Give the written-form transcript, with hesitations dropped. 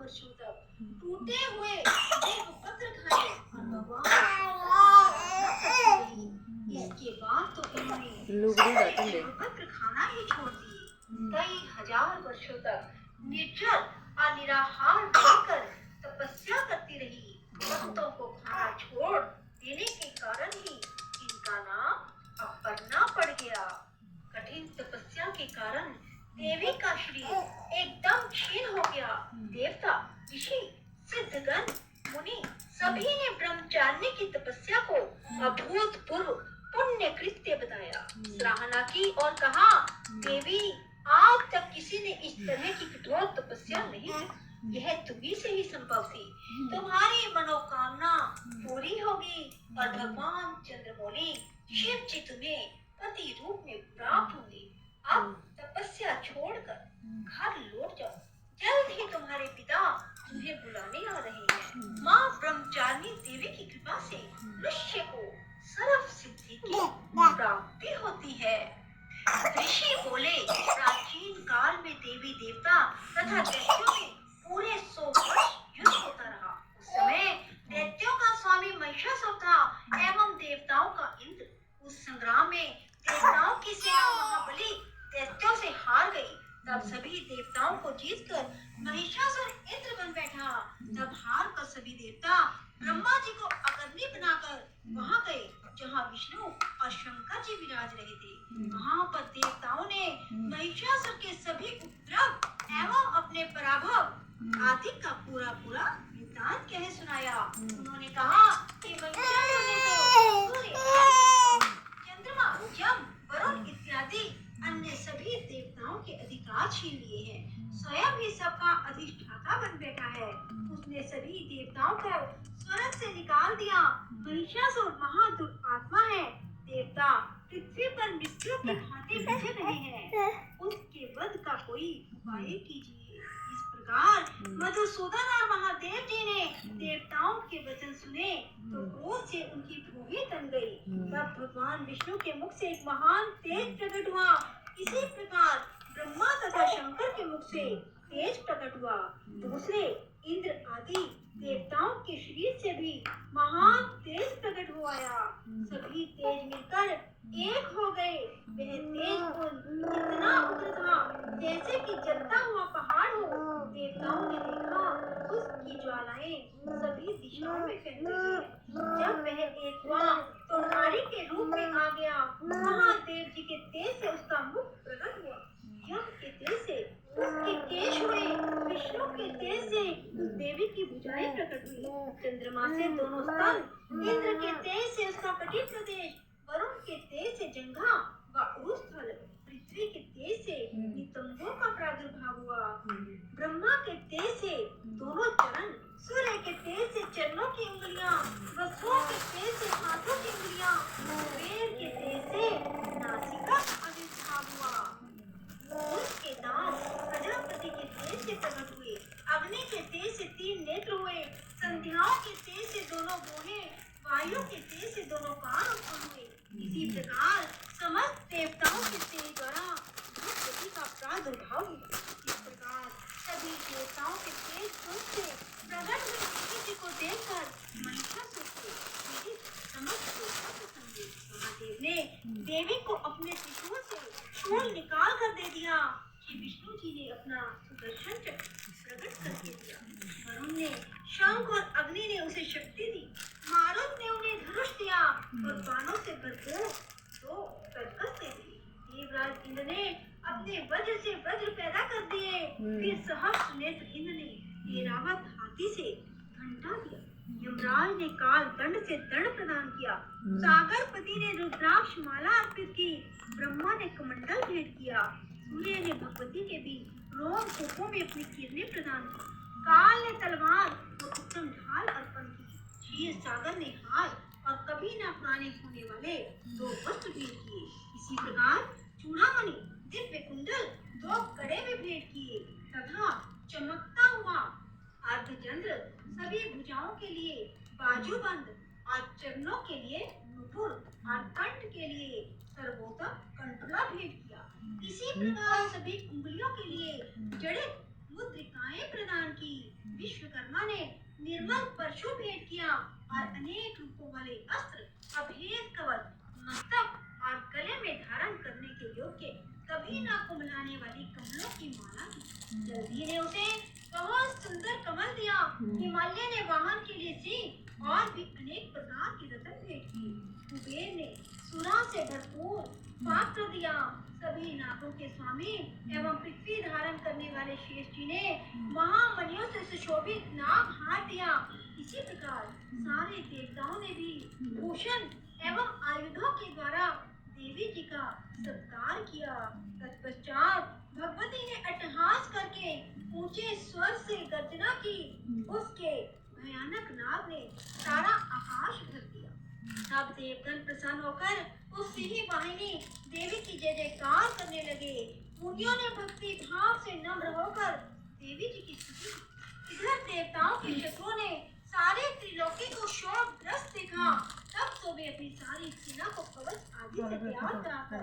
वर्षों तक टूटे हुए देवपत्र खाए और भगवान इसके बाद तो इन्होंने देवपत्र खाना ही छोड़ दिए। कई हजार वर्षों तक निर्जल और निराहार रहकर तपस्या करती रही। भक्तों को खाना छोड़ देने के कारण ही इनका नाम अपर्णा पड़ गया। कठिन तपस्या के कारण देवी का शरीर एकदम क्षीण हो गया। देवता, ऋषि, सिद्धगण, मुनि सभी ने ब्रह्मचारिणी की तपस्या को अभूतपूर्व पुण्य कृत्य बताया, सराहना की और कहा, देवी, आज तक किसी ने इस तरह की कठोर तपस्या नहीं की। यह तुम्ही से ही संभव थी। तुम्हारी मनोकामना पूरी होगी और भगवान चंद्रमौली शिव जी तुम्हें पति रूप में प्राप्त होंगे। अब तपस्या छोड़कर घर लौट जाओ। जल्द ही तुम्हारे पिता तुम्हें बुलाने आ रहे हैं। माँ ब्रह्मचारिणी देवी की कृपा से मनुष्य को सर्व सिद्धि की प्राप्ति होती है। ऋषि बोले, प्राचीन काल में देवी देवता तथा दैत्यों में पूरे 100 वर्ष युद्ध होता रहा। उस समय दैत्यों का स्वामी महिषासुर था एवं देवताओं का इंद्र। उस संग्राम में देवताओं की सेना महाबली दैत्यों से हार गई। तब सभी देवताओं को जीतकर महिषासुर इंद्र बन बैठा। तब हार कर सभी देवता ब्रह्मा जी को अग्नि बनाकर वहां गए जहाँ विष्णु और शंकर जी विराज रहे थे। वहां पर देवताओं ने महिषासुर के सभी उपद्रव एवं अपने पराभव आदि का पूरा वृत्तांत कह सुनाया। उन्होंने कहा कि महिषासुर ने तो सूर्य, चंद्रमा, यम, वरुण इत्यादि अन्य सभी देवताओं के अधिकार छीन लिए हैं। स्वयं ही सबका अधिष्ठाता बन बैठा है। उसने सभी देवताओं को स्वर्ग से निकाल दिया। महिषासुर महादुरात्मा है। देवता पृथ्वी पर मृत्यु के खाते बचे रहे हैं। उसके वध का कोई उपाय कीजिए। इस प्रकार मधुसूदन और महादेव जी ने देवताओं के वचन सुने तो क्रोध से उनकी भूमि तन गई। तब भगवान विष्णु के मुख से एक महान तेज प्रकट हुआ। इसी प्रकार ब्रह्मा तथा शंकर के मुख से तेज प्रकट हुआ। दूसरे इंद्र आदि देवताओं के शरीर से भी महान तेज प्रकट हो आया। सभी तेज मिलकर एक हो गए। वह तेज पुंज इतना उग्र था जैसे कि जलता हुआ पहाड़ हो। देवताओं ने देखा उसकी ज्वालाएं सभी दिशाओं में फैल रही है। जब वह एक हुआ तो नारी के रूप में आ गया। महादेव जी के तेज से उसका मुख प्रकट हुआ। यम के तेज से उसके केश हुए। विष्णु के तेज से उस देवी की भुजाएं प्रकट हुई। चंद्रमा से दोनों स्तन, इंद्र के तेज से उसका कटिन प्रदेश, वरुण के तेज से जंघा व उरुस्थल, पृथ्वी के तेज से नितंबों का प्रादुर्भाव हुआ। ब्रह्मा के तेज से दोनों चरण, सूर्य के तेज से चरणों की उंगलियां, वसुओं के तेज से हाथों की उंगलियां, कुबेर के तेज से नासिका आविर्भाव हुआ। उसके दांत प्रजापति के तेज से प्रकट हुए। अग्नि के तेज से 3 नेत्र हुए। संध्याओं के तेज से दोनों भुवनें, वायु के तेज से दोनों कान उत्पन्न हुए। इसी प्रकार समस्त देवताओं के तेज द्वारा भगवती का प्रादुर्भाव हुआ। इस प्रकार सभी देवताओं के तेज पुंज से प्रकट हुए देवी जी को देखकर महिषासुर के पीड़ित समस्त देवता प्रसन्न हुए। महादेव ने देवी को अपने त्रिशूल से शूल निकाल कर दे दिया। श्री विष्णु जी ने अपना सुदर्शन चक्र प्रकट करके दिया। वरुण ने, शंख और अग्नि ने उसे शक्ति दी। मारुत ने उन्हें धनुष दिया और बाणों से भरपूर 2 कर्कश दे दिए। देवराज इंद्र ने अपने वज्र से वज्र पैदा कर दिए। फिर सहस्त्र नेत्र इंद्र ने ऐरावत हाथी से घंटा दिया। यमराज ने काल दंड से दंड प्रदान किया। सागरपति ने रुद्राक्ष माला अर्पित की। ब्रह्मा ने कमंडल भेंट किया। सूर्य ने भगवती के भी रोम कूपों में अपनी किरणें प्रदान की। काल ने तलवार और उत्तम ढाल अर्पण की। क्षीर सागर ने हार और कभी न पुराने होने वाले 2 वस्त्र भेंट किए। इसी प्रकार चूड़ामणि, दिव्य कुंडल, 2 कड़े भी भेंट किए तथा चमकता हुआ अर्धचंद्र, सभी भुजाओं के लिए बाजूबंद और चरणों के लिए नुपुर और कंठ के लिए सर्वोत्तम कंठला भेंट किया। इसी प्रकार सभी उंगलियों के लिए जड़ित मुद्रिकाएं प्रदान की। विश्वकर्मा ने निर्मल परशु भेंट किया और अनेक रूपों वाले अस्त्र, अभेद कवच, मस्तक और गले में धारण करने के योग्य कभी न कुमलाने वाली कमलों की माला दी। जल्दी ने उसे बहुत सुंदर कमल दिया। हिमालय ने वाहन के लिए सिंह और भी अनेक प्रकार के रत्न भेंट किए। कुबेर ने सुना से भरपूर पात्र दिया। सभी नागों के स्वामी एवं पृथ्वी धारण करने वाले शेष जी ने महामणियों से सुशोभित नाग हार दिया। इसी प्रकार सारे देवताओं ने भी भूषण एवं आयुधों के द्वारा देवी जी का सत्कार किया। तत्पश्चात भगवती ने अट्टहास करके ऊंचे स्वर से गर्जना की। उसके भयानक नाद ने सारा आकाश भर दिया। तब देवगण प्रसन्न होकर उस सिंह वाहिनी देवी की जय जयकार करने लगे। मुनियों ने भक्ति भाव से नम्र होकर देवी जी की स्तुति की। इधर देवताओं के शत्रुओं ने सारे त्रिलोकी को शोकग्रस्त देखा। तब तो वे अपनी सारी सेना को कवच आदि से तैयार कराकर